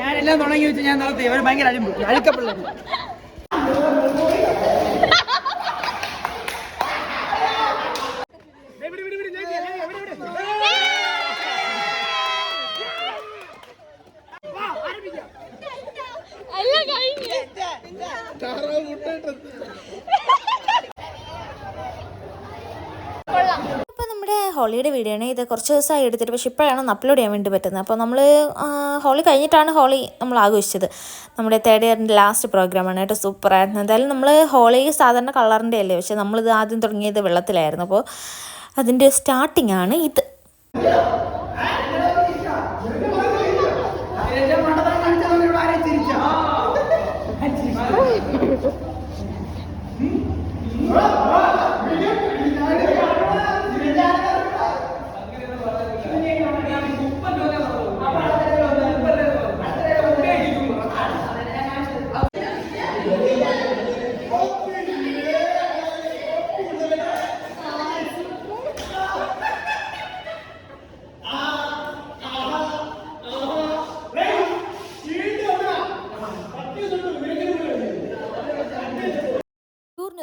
ഞാനെല്ലാം തുടങ്ങി വെച്ച് ഞാൻ നടത്തി ഇവർ ഭയങ്കര അഴുക്കപ്പിള്ള ഹോളിയുടെ വീഡിയോ ആണ് ഇത്. കുറച്ച് ദിവസമായി എടുത്തിട്ട്, പക്ഷെ ഇപ്പോഴാണ് ഒന്ന് അപ്ലോഡ് ചെയ്യാൻ വേണ്ടി പറ്റുന്നത്. അപ്പോൾ നമ്മൾ ഹോളി കഴിഞ്ഞിട്ടാണ് ഹോളി നമ്മൾ ആഘോഷിച്ചത്. നമ്മുടെ 3rd ഇയറിൻ്റെ ലാസ്റ്റ് പ്രോഗ്രാമാണ് കേട്ടോ. സൂപ്പറായിരുന്നു. എന്തായാലും നമ്മൾ ഹോളി സാധാരണ കളറിൻ്റെ അല്ലേ, പക്ഷെ നമ്മളിത് ആദ്യം തുടങ്ങിയത് വെള്ളത്തിലായിരുന്നു. അപ്പോൾ അതിൻ്റെ സ്റ്റാർട്ടിംഗ് ആണ് ഇത്.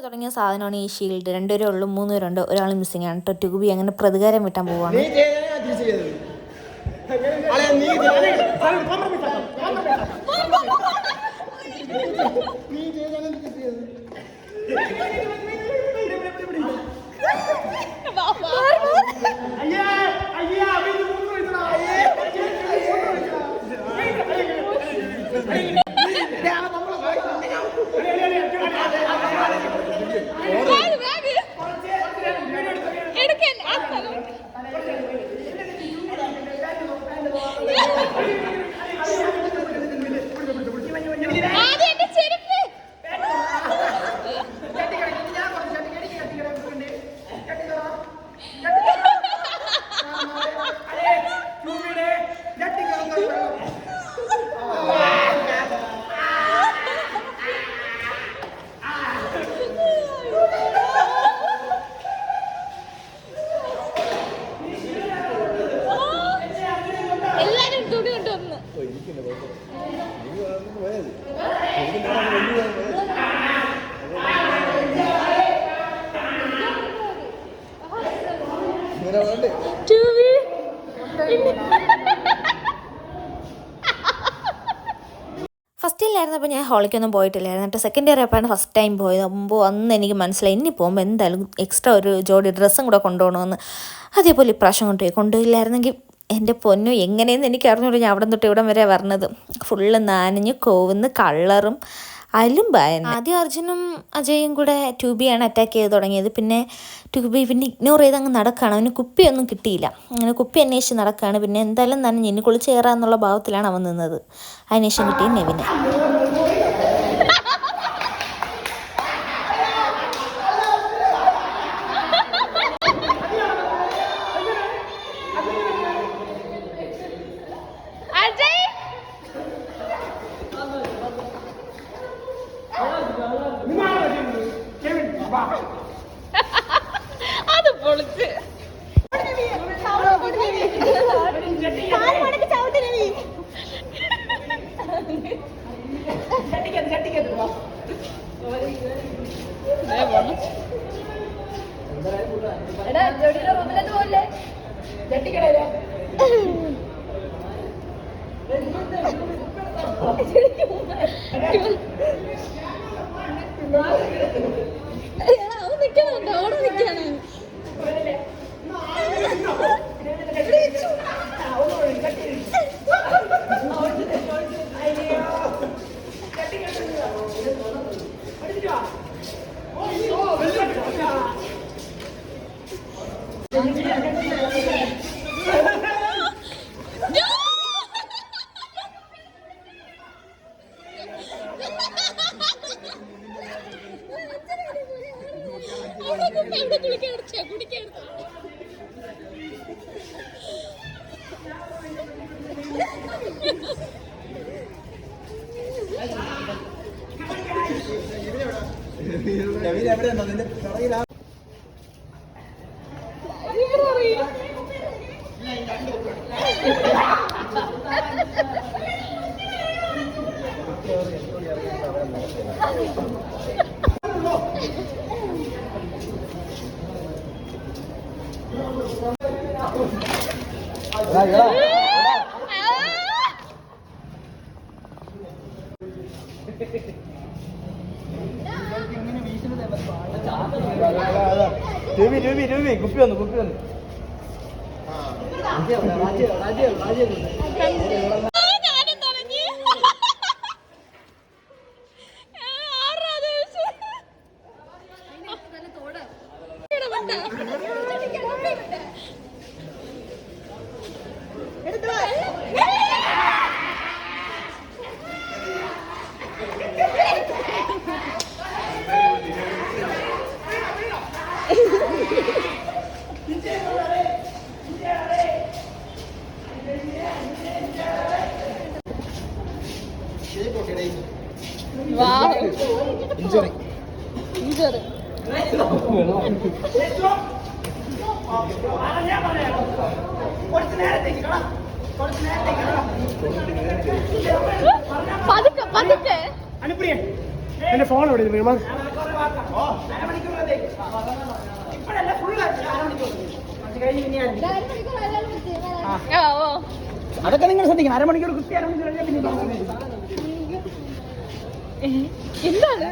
തുടങ്ങിയ സാധനമാണ് ഈ ഷീൽഡ്. 2 പേരേ ഉള്ളൂ, 3 പേരുണ്ട്, ഒരാൾ മിസ്സിംഗ് ആണ് കേട്ടോ. ട്യൂബി അങ്ങനെ പ്രതികാരം വിട്ടാൻ പോവാണ്. ഫസ്റ്റ് ഇയറിലായിരുന്നപ്പോൾ ഞാൻ ഹോളിക്കൊന്നും പോയിട്ടില്ലായിരുന്നു കേട്ടോ. 2nd ഇയർ ആയപ്പോഴാണ് ഫസ്റ്റ് ടൈം പോയത്. അപ്പോൾ അന്ന് എനിക്ക് മനസ്സിലായി ഇനി പോകുമ്പോൾ എന്തായാലും എക്സ്ട്രാ ഒരു ജോഡി ഡ്രസ്സും കൂടെ കൊണ്ടുപോകണമെന്ന്. അതേപോലെ ഇപ്രാവശ്യം കൊണ്ടുപോയില്ലായിരുന്നെങ്കിൽ എൻ്റെ പൊന്നു എങ്ങനെയെന്ന് എനിക്ക് അറിഞ്ഞൂടെ. ഞാൻ അവിടെ തൊട്ട് ഇവിടം വരെ പറഞ്ഞത് ഫുള്ള് നനഞ്ഞ് കോവുന്ന് കളറും അലുമ്പായിരുന്നു. ആദ്യം അർജുനും അജയും കൂടെ ട്യൂബിയാണ് അറ്റാക്ക് ചെയ്ത് തുടങ്ങിയത്. പിന്നെ ട്യൂബി ഇഗ്നോർ ചെയ്ത് അങ്ങ് നടക്കുകയാണ്. അവന് കുപ്പിയൊന്നും കിട്ടിയില്ല. അങ്ങനെ കുപ്പി അന്വേഷിച്ച് നടക്കുകയാണ്. പിന്നെ എന്തായാലും നനഞ്ഞ് ഇനി കുളിച്ച് കയറാന്നുള്ള ഭാവത്തിലാണ് അവൻ നിന്നത്. അതിനുശേഷം കിട്ടിയ നെവിനെ. അത് പൊളിച്ച് നിൽക്കുന്നുണ്ടോ? അവിടെ നിൽക്കാണ്. കുപ്പി വന്നു അനുപ്രിയ എന്റെ ഫോൺ എവിടെ അതൊക്കെ നിങ്ങൾ ശ്രദ്ധിക്കണം. അരമണിക്കൂർ കുത്തി എന്താണ്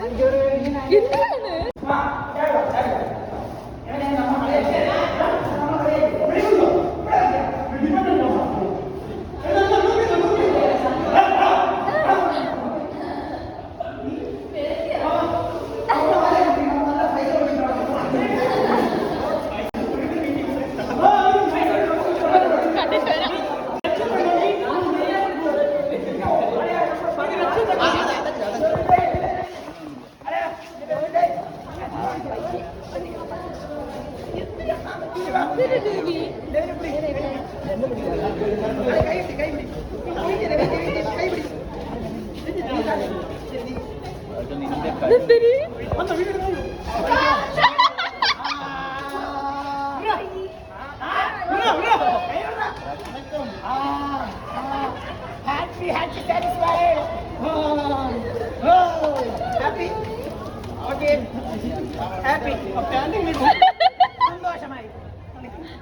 സന്തോഷമായി.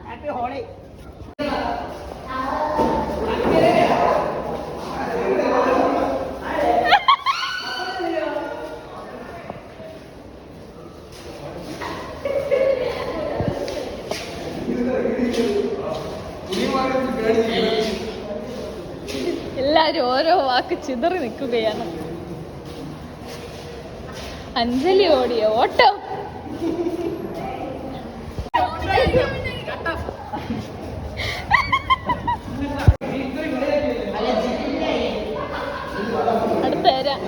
ഹാപ്പി ഹോളി. എല്ലാരും ഓരോ വാക്ക് ചിതറി നിൽക്കുകയാണ്. അഞ്ജലി ഓടിയ ഓട്ടം. അടുത്ത തരാം.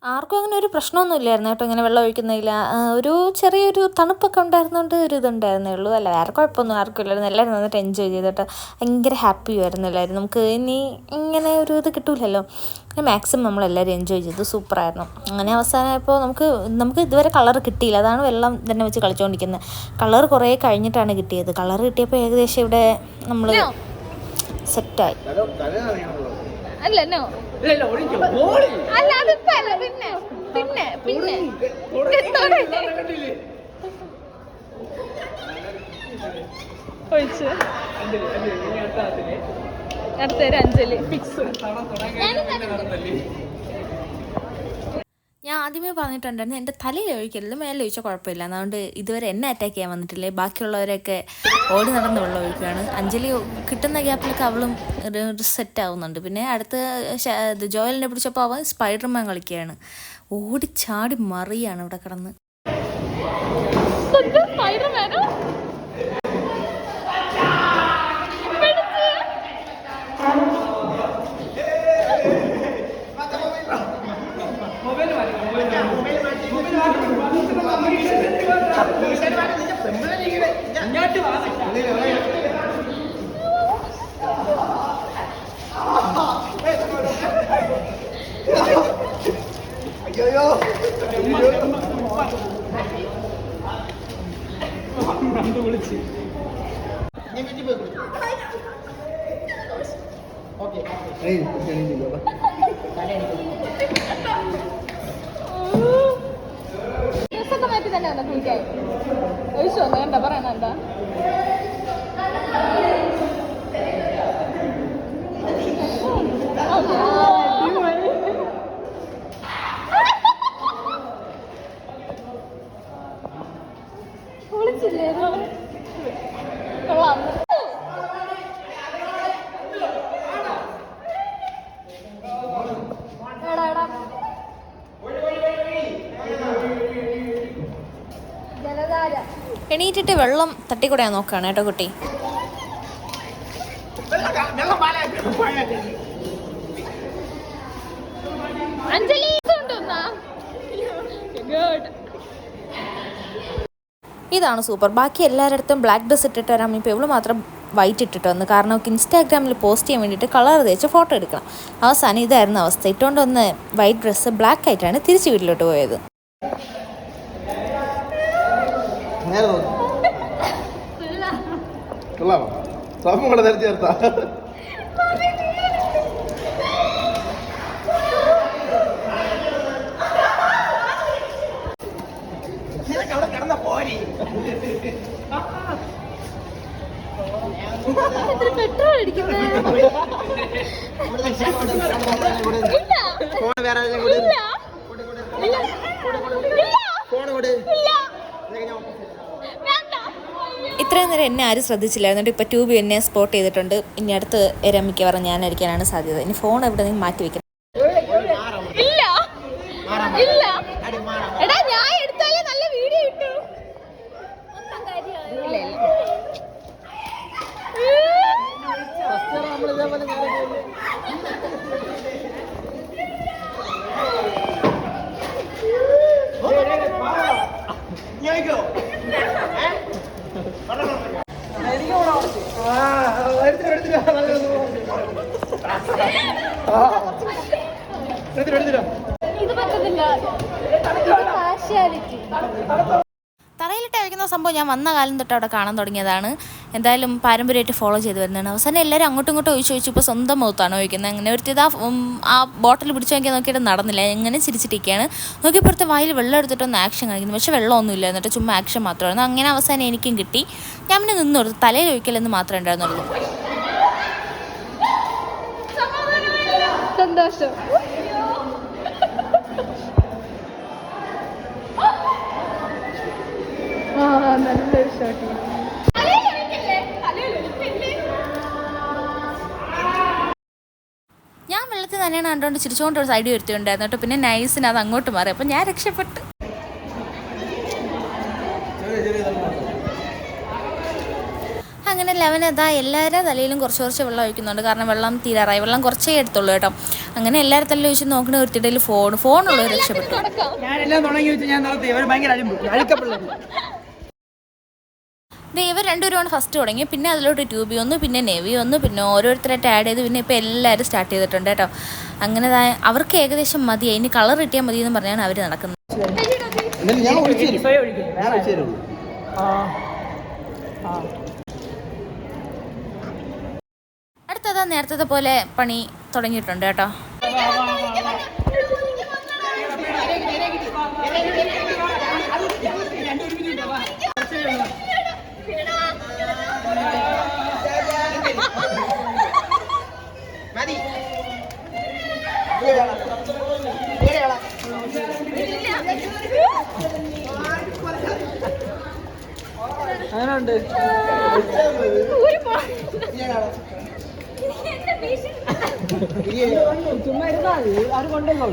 ആർക്കും അങ്ങനെ ഒരു പ്രശ്നമൊന്നും ഇല്ലായിരുന്നു കേട്ടോ, ഇങ്ങനെ വെള്ളം ഒഴിക്കുന്നില്ല. ഒരു ചെറിയൊരു തണുപ്പൊക്കെ ഉണ്ടായിരുന്നുകൊണ്ട് ഒരു ഇതുണ്ടായിരുന്നേ ഉള്ളൂ. അല്ല വേറെ കുഴപ്പമൊന്നും ആർക്കും ഇല്ലായിരുന്നു. എല്ലാവരും നന്നായിട്ട് എൻജോയ് ചെയ്തിട്ട് ഭയങ്കര ഹാപ്പി ആയിരുന്നു എല്ലാവരും. നമുക്ക് ഇനി ഇങ്ങനെ ഒരു ഇത് കിട്ടൂലല്ലോ, അങ്ങനെ മാക്സിമം നമ്മളെല്ലാവരും എൻജോയ് ചെയ്തു. സൂപ്പറായിരുന്നു. അങ്ങനെ അവസാനമായപ്പോൾ നമുക്ക് ഇതുവരെ കളർ കിട്ടിയില്ല. അതാണ് വെള്ളം തന്നെ വെച്ച് കളിച്ചുകൊണ്ടിരിക്കുന്നത്. കളർ കുറേ കഴിഞ്ഞിട്ടാണ് കിട്ടിയത്. കളർ കിട്ടിയപ്പോൾ ഏകദേശം ഇവിടെ നമ്മൾ സെറ്റായി. അല്ലല്ലോ അല്ല അതിപ്പോ അല്ല പിന്നെ പിന്നെ പിന്നെ ഒഴിച്ച് അടുത്തൊരു അഞ്ജലി ഫിക്സ്. ഞാൻ ആദ്യമേ പറഞ്ഞിട്ടുണ്ടായിരുന്നു എൻ്റെ തലയിൽ ഒഴിക്കരുത്, മേലെ ഒഴിച്ചാൽ കുഴപ്പമില്ല. അതുകൊണ്ട് ഇതുവരെ എന്നെ അറ്റാക്ക് ചെയ്യാൻ വന്നിട്ടില്ലേ. ബാക്കിയുള്ളവരൊക്കെ ഓടി നടന്ന് വെള്ളം ഒഴിക്കുകയാണ്. അഞ്ജലി കിട്ടുന്ന ഗ്യാപ്പിലൊക്കെ അവളും സെറ്റ് ആവുന്നുണ്ട്. പിന്നെ അടുത്ത് ജോയലിനെ പിടിച്ചപ്പോൾ അവൻ സ്പൈഡർമാൻ കളിക്കുകയാണ്. ഓടിച്ചാടി മറിയാണ് ഇവിടെ കിടന്ന്. അയ്യോ വിളിച്ച് ഡ്രസ്സൊക്കെ മാറ്റി തന്നെ വന്ന കുളിക്കാൻ ഒഴിച്ചു വന്നു എന്താ പറയണ എന്താ കുളിച്ചില്ലേ കൊള്ളാം എടാ എടാ ജലധാര എണീറ്റിട്ട് വെള്ളം തട്ടിക്കൂടാൻ നോക്കുകയാണ് കേട്ടോ കുട്ടി. അഞ്ജലി ഉണ്ടോന്നാ ഗുഡ് ഇതാണ് സൂപ്പർ. ബാക്കി എല്ലാവരുടെ ബ്ലാക്ക് ഡ്രസ്സ് ഇട്ടിട്ട് വരാം. ഇപ്പോൾ ഇവള് മാത്രം വൈറ്റ് ഇട്ടിട്ട് വന്നു. കാരണം അവൾക്ക് ഇൻസ്റ്റാഗ്രാമിൽ പോസ്റ്റ് ചെയ്യാൻ വേണ്ടിയിട്ട് കളർ തേച്ച് ഫോട്ടോ എടുക്കണം. അവസാനം ഇതായിരുന്നു അവസ്ഥ. ഇട്ടുകൊണ്ട് വന്ന് വൈറ്റ് ഡ്രസ്സ് ബ്ലാക്ക് ആയിട്ടാണ് തിരിച്ച് വീട്ടിലോട്ട് പോയത്. ചേർത്താ അവിടെ കിടന്ന പോരി പെട്രോൾ അടിക്കുന്നത് ഇത്രയും നേരം എന്നെ ആരും ശ്രദ്ധിച്ചില്ലായിരുന്നു. ഇപ്പോൾ ട്യൂബ് എന്നെ സ്പോട്ട് ചെയ്തിട്ടുണ്ട്. ഇനി അടുത്ത് രമിക്കവാറും ഞാനായിരിക്കാനാണ് സാധ്യത. ഇനി ഫോൺ എവിടെ നിന്ന് മാറ്റി വെക്കണം. ഇല്ല ഇല്ല എടാ ഞാൻ എടുത്താലേ നല്ല വീഡിയോ ഇട്ടു ഇത് പറ്റത്തില്ല പാർഷ്യാലിറ്റി തറയിലിട്ട് വയ്ക്കുന്ന സംഭവം ഞാൻ വന്ന കാലം തൊട്ട് അവിടെ കാണാൻ തുടങ്ങിയതാണ്. എന്തായാലും പാരമ്പര്യമായിട്ട് ഫോളോ ചെയ്ത് വരുന്നതാണ്. അവസാനം എല്ലാവരും അങ്ങോട്ടും ഇങ്ങോട്ടും ഒഴിച്ച് ഇപ്പോൾ സ്വന്തം മുഖത്താണ് ഒഴിക്കുന്നത്. അങ്ങനെ ഒരുത്തിത് ആ ബോട്ടിൽ പിടിച്ച് നോക്കിയിട്ട് നടന്നില്ല. എങ്ങനെ ചിരിച്ചിട്ടിരിക്കുകയാണ്. നോക്കിയപ്പോഴത്തെ വായിൽ വെള്ളം എടുത്തിട്ടൊന്ന് ആക്ഷൻ കാണിക്കുന്നു. പക്ഷേ വെള്ളമൊന്നുമില്ല. എന്നിട്ട് ചുമ്മാ ആക്ഷൻ മാത്രമായിരുന്നു. അങ്ങനെ അവസാനം എനിക്കും കിട്ടി. ഞാൻ പിന്നെ നിന്ന് കൊടുത്തു. തലയിൽ ഒഴിക്കലെന്ന് മാത്രമേ ഉണ്ടായിരുന്നുള്ളൂ. സന്തോഷം നല്ലൊരു ഷോട്ട് ഞാൻ വെള്ളത്തിൽ തന്നെയാണ് കണ്ടുകൊണ്ട് ചിരിച്ചുകൊണ്ട് ഒരു സൈഡ് വരുത്തിയിട്ടുണ്ടായിരുന്നു കേട്ടോ. പിന്നെ നൈസിന് അത് അങ്ങോട്ട് മാറി. അപ്പം ഞാൻ രക്ഷപ്പെട്ടു. അങ്ങനെ ലെവനതാ എല്ലാവരുടെ തലയിലും കുറച്ച് കുറച്ച് വെള്ളം ഒഴിക്കുന്നുണ്ട്. കാരണം വെള്ളം തീരാറായി. വെള്ളം കുറച്ചേ എടുത്തുള്ളൂ കേട്ടോ. അങ്ങനെ എല്ലാവരുടെ തലയിൽ ഒഴിച്ച് നോക്കണ ഒരുത്തിടയിൽ ഫോണുള്ളത് രക്ഷപ്പെട്ടു. ഞാനെല്ലാം തുടങ്ങി വെച്ച് ഞാൻ നടത്തി ഇവർ ഭയങ്കര അഴുക്കപ്പിള്ളേർ. ഇവർ രണ്ടുപേരുമാണ് ഫസ്റ്റ് തുടങ്ങി. പിന്നെ അതിലോട്ട് ട്യൂബി വന്നു, പിന്നെ നെവി വന്നു, പിന്നെ ഓരോരുത്തരായിട്ട് ആഡ് ചെയ്ത് പിന്നെ ഇപ്പോൾ എല്ലാവരും സ്റ്റാർട്ട് ചെയ്തിട്ടുണ്ട് കേട്ടോ. അങ്ങനെ അവർക്ക് ഏകദേശം മതി. അതിന് കളർ കിട്ടിയാൽ മതി എന്ന് പറഞ്ഞാണ് അവർ നടക്കുന്നത്. അടുത്തതാ നേരത്തെ പോലെ പണി തുടങ്ങിയിട്ടുണ്ട് കേട്ടോ. അങ്ങനെയുണ്ട് ചുമ്മാ ഇരുന്നാൽ ആരും കൊണ്ടല്ലോ.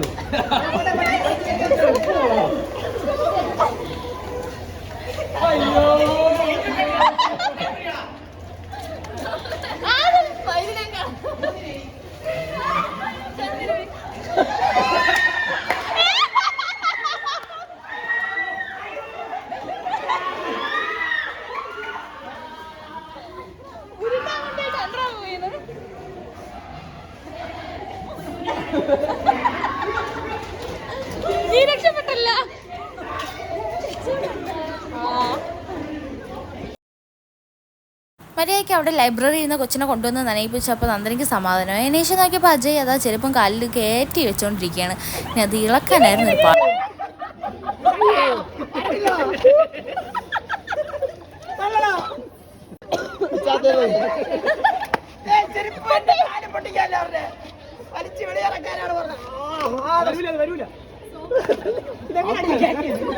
അയ്യോ മര്യാദയ്ക്ക് അവിടെ ലൈബ്രറിയിൽ നിന്ന് കൊച്ചിനെ കൊണ്ടുവന്ന് നനയിപ്പിച്ചപ്പോൾ നന്ദനയ്ക്ക് സമാധാനം. അതിനുശേഷം നോക്കിയപ്പോൾ അജയ് അതാ ചെരുപ്പം കാലിൽ കയറ്റി വെച്ചുകൊണ്ടിരിക്കുകയാണ്. ഇനി അത് ഇളക്കാനായിരുന്നു ഒരു പാട്.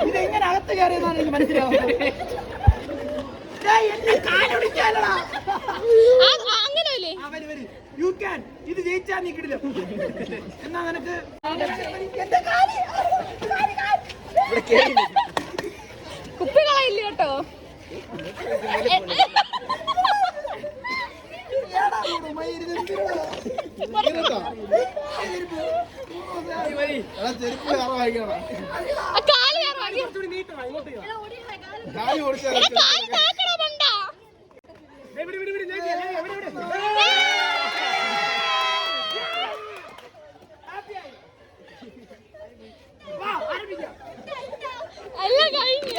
ഇതെങ്ങനെ അകത്ത് കയറിയെന്നാണ് എനിക്ക് മനസ്സിലാവുന്നത്. ഇത് ജയിച്ചാ നീ കിടില്ല. എന്നാ നിനക്ക് കുപ്പികളായില്ല കേട്ടോ. അല്ല കഴിഞ്ഞു.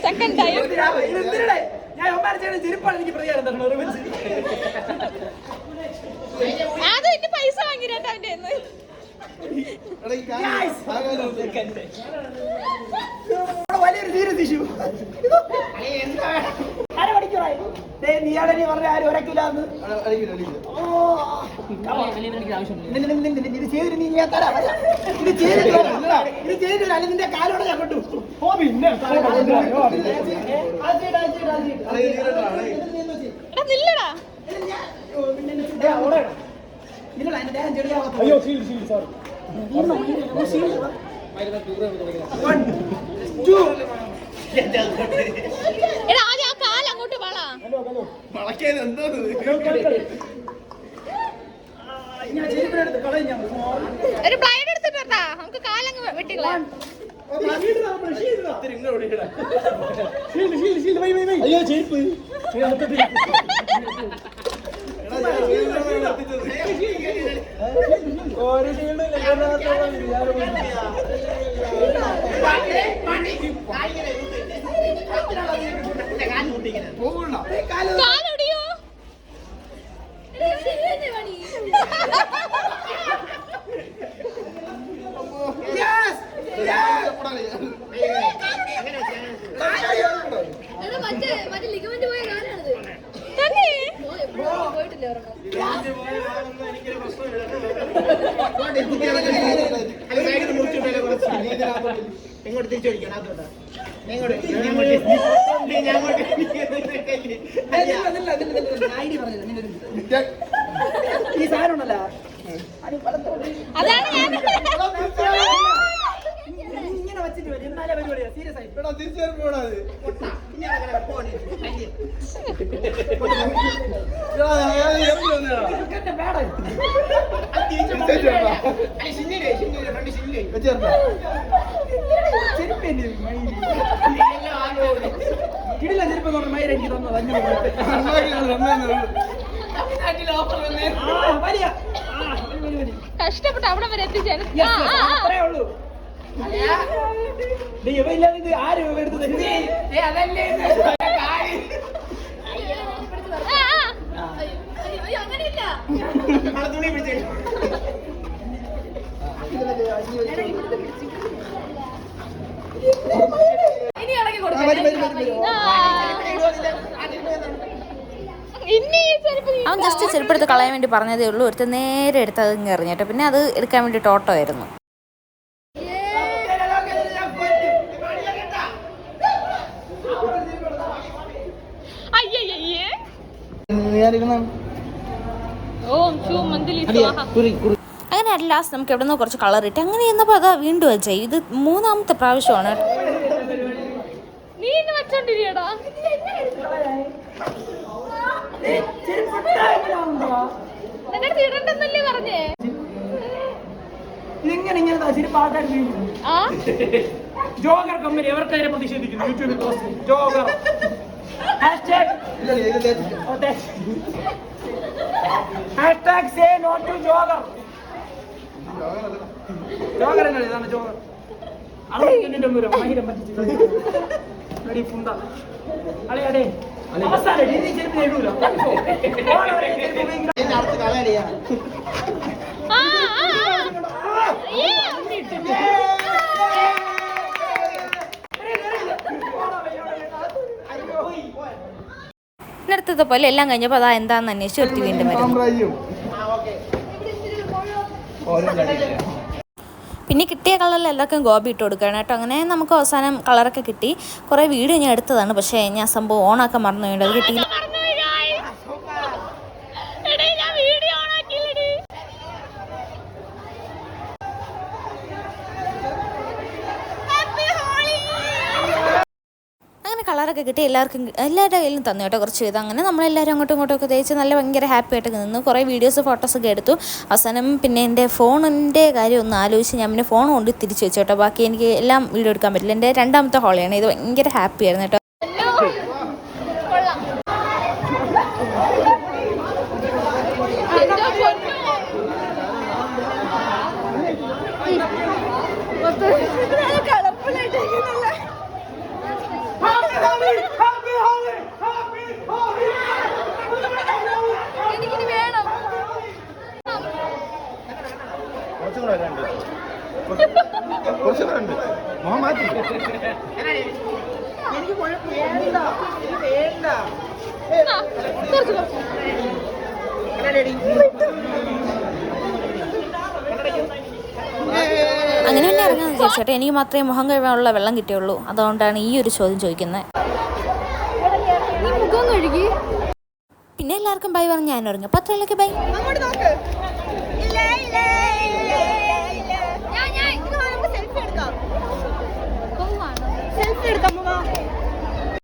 സെക്കൻഡ് ടൈം ഞാൻ ചെരുപ്പാണ് എനിക്ക് പ്രതികാരം തരണം. അത് എന്റെ പൈസ വാങ്ങിരട്ടെ അവന്റെ വലിയൊരു സീരിയസ് ഇഷ്യൂ. നീയാണെ നീ പറഞ്ഞ ആരും ഒരക്കില്ലാന്ന്. ഇത് ചെയ്തിട്ട് നീ ഞാൻ തരാം. ഇത് ചെയ്തിട്ട് അല്ല നിന്റെ കാലോടെ ഞാൻ കൊണ്ടു. ഓ പിന്നെ നില്ലടാ. അയ്യോ സോറി. എടാ ആദ്യം ആ കാൽ അങ്ങോട്ട് വള. ഒരു ബ്ലൈഡ് എടുത്തിട്ട് വരട്ടാ. നമുക്ക് കാലങ്ങ് വെട്ടിക്കളയാം. അയ്യോ ചെരുപ്പ് ഒരു കാലൊടിയോ? മറ്റേ ലിഗമെന്റ് പോയ കാലാണത്. പോയിട്ടില്ല. എങ്ങോട്ട് തിരിച്ചോടിക്കണം. ഈ സാധനം ഉണ്ടല്ലോ അതാണ് ഞാൻ ഇങ്ങനെ വെച്ചിട്ട് വരും. എന്നാലേ പരിപാടിയാ. സീരിയസ് ആയിട്ട് കിടില ചെരുപ്പ് കൊണ്ട് മൈര എനിക്ക് തന്നത് 500. കഷ്ടപ്പെട്ട് അവിടെ വരെ എത്തിച്ചേരും. അത്രേ ഉള്ളൂ. ഇവയില്ലാതെ ആരും ഇവ എടുത്ത് തരും. അങ്ങനെയില്ല. തുണി പിടിച്ചേ. ഇനി ഇളക്കി കൊടുക്കാം. അവൻ ജസ്റ്റ് ചെരുപ്പെടുത്ത് കളയാൻ വേണ്ടി പറഞ്ഞതേ ഉള്ളൂ. ഒരുത്ത നേരെ എടുത്ത് അത് ഇങ്ങ് എറിഞ്ഞിട്ട് പിന്നെ അത് എടുക്കാൻ വേണ്ടി ഓട്ടോ ആയിരുന്നു. അങ്ങനെ അറ്റ് ലാസ്റ്റ് നമുക്ക് എവിടെ നിന്ന് കുറച്ച് കളർ ഇട്ട് അങ്ങനെ ചെന്നപ്പോൾ അതാ വീണ്ടും അജയ്. ഇത് 3ാമത്തെ പ്രാവശ്യമാണ്. നീ വെച്ചോണ്ടിരിക്കടാ. എന്നിട്ട് ഇടണ്ടെന്നല്ലേ പറഞ്ഞേ. ഇതെങ്ങനെ ഇങ്ങനെ പാട്ടാൻ ജോഗർ കമ്പനി എവർക്കെതിരെ പ്രതിഷേധിക്കുന്നു. യൂട്യൂബിൽ post jogger #hashtag say no to jogger. Jogger എന്നല്ലേ ഇതാണ് ജോഗർ. അടുത്ത് കളയടിയാ അടുത്തത്തെ പോലെ എല്ലാം കഴിഞ്ഞപ്പോൾ അതാ എന്താണെന്ന് അന്വേഷിച്ച് ഒരുത്തി വീണ്ടും വരും. പിന്നെ കിട്ടിയ കളറിൽ എല്ലാവർക്കും ഗോപി ഇട്ട് കൊടുക്കുകയാണ് കേട്ടോ. അങ്ങനെ നമുക്ക് അവസാനം കളറൊക്കെ കിട്ടി. കുറേ വീഡിയോ ഞാൻ എടുത്തതാണ്, പക്ഷേ ഞാൻ സംഭവം ഓണാക്കാൻ മറന്നു വേണ്ടത് കിട്ടിയില്ല. കളറൊക്കെ കിട്ടി എല്ലാവരുടെ കയ്യിലും തന്നു കേട്ടോ കുറച്ച് ചെയ്ത്. അങ്ങനെ നമ്മളെല്ലാവരും അങ്ങോട്ടും ഇങ്ങോട്ടും ഒക്കെ തേച്ച് നല്ല ഭയങ്കര ഹാപ്പി ആയിട്ട് നിന്നു. കുറേ വീഡിയോസ് ഫോട്ടോസൊക്കെ എടുത്തു. അവസാനം പിന്നെ എൻ്റെ ഫോണിൻ്റെ കാര്യം ഒന്ന് ആലോചിച്ച് ഞാൻ പിന്നെ ഫോൺ കൊണ്ട് തിരിച്ചു വെച്ചു കേട്ടോ. ബാക്കി എനിക്ക് എല്ലാം വീഡിയോ എടുക്കാൻ പറ്റില്ല. എൻ്റെ രണ്ടാമത്തെ ഹോളിയാണ് ഇത്. ഭയങ്കര ഹാപ്പി ആയിരുന്നു കേട്ടോ. എനിക്കിനി വേണം. എനിക്ക് കുഴപ്പമില്ല വേണ്ട അങ്ങനെ പിന്നെ ഇറങ്ങാൻ വിചാരിച്ചോട്ടെ. എനിക്ക് മാത്രമേ മുഖം കഴുകാനുള്ള വെള്ളം കിട്ടിയുള്ളൂ. അതുകൊണ്ടാണ് ഈ ഒരു ചോദ്യം ചോദിക്കുന്നത്. പിന്നെ എല്ലാവർക്കും ബൈ പറഞ്ഞ് ഞാൻ ഇറങ്ങും. 10 ബൈ.